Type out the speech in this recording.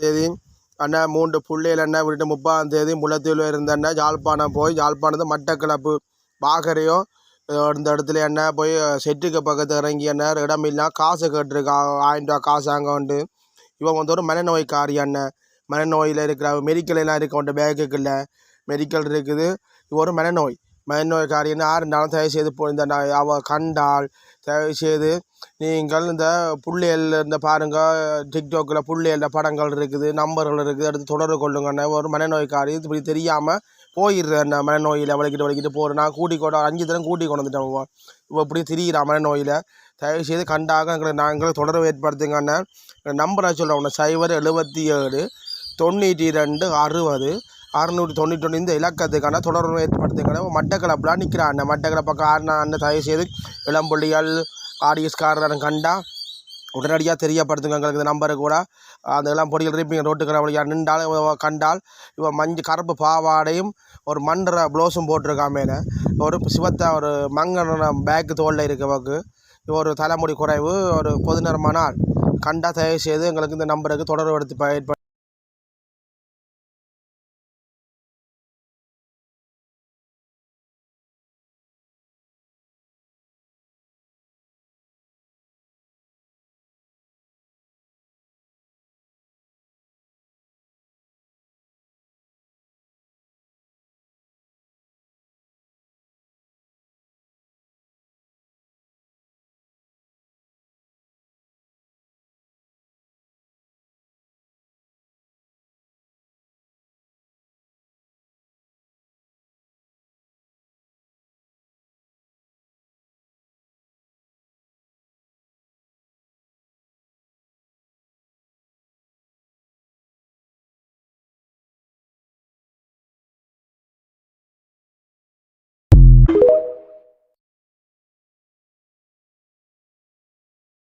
தேதி அண்ணா 3 புள்ளைகள் அண்ணா விட்டு 30ஆம் தேதி முல்லைத்தீவில் இருந்த அண்ணா யாழ்ப்பாணம் போய் யாழ்ப்பாணத்து மட்டக்களப்பு பாகரையோ இந்த இடத்துல என்ன போய் செட்டுக்கு பக்கத்து இறங்கி என்ன இடமில்லா காசு கேட்டிருக்கா 1000 ரூபா காசு அங்கே உண்டு. இவன் வந்து ஒரு மனநோய்க்காரி அண்ணன். மனநோயில் இருக்கிற மெடிக்கல் எல்லாம் இருக்க உண்டு பேக்குக்குள்ள மெடிக்கல் இருக்குது. இவ ஒரு மனநோய்க்காரின்னு யார் இருந்தாலும் தயவு செய்து இந்த அவள் கண்டால் தயவு செய்து நீங்கள் இந்த புள்ளியல் இந்த பாருங்க டிக்டாக்கில் புள்ளியல்ல படங்கள் இருக்குது, நம்பர்கள் இருக்குது, அடுத்து தொடர்பு கொள்ளுங்கண்ணே. ஒரு மனநோய்க்காரி இப்படி தெரியாமல் போயிடுறேன் மனநோயில் வலிக்கிட்டு போகிறேன். நான் கூட்டிக்கொண்டு 5 தினம் கூட்டி கொண்டு வந்துட்டேன். இப்போ இப்படி திரிகிறான் மனநோயில். தயவு செய்து கண்டாக நாங்கள் தொடர்பு ஏற்படுத்துங்கண்ணே. நம்பரை சொல்கிறோம் 077 92 60 691 இந்த இலக்கத்துக்கான தொடர்பு ஏற்படுத்துங்க. மட்டக்களப்பில் நிற்கிறான். மட்டக்களப்பு காரணம் தயவு செய்து இளம்புள்ளிகள் ஆடியஸ்காரன் கண்டா உடனடியாக தெரியப்படுத்துங்க. எங்களுக்கு இந்த நம்பரு கூட அந்த எல்லாம் பொடிகள் இருப்பீங்க ரோட்டுக்கிற வழியாக நின்றாலும் கண்டால் இவன் மஞ்சள் கருப்பு பாவாடையும் ஒரு மண்டரை ப்ளவுஸும் போட்டிருக்கான். மேலே ஒரு சிவத்த ஒரு மங்கன பேக்கு தோளில் இருக்கவக்கு ஒரு தலைமுடி குறைவு ஒரு பொது நிறமான ஆள் கண்டா தயவு செய்து எங்களுக்கு இந்த நம்பருக்கு தொடர்பு எடுத்து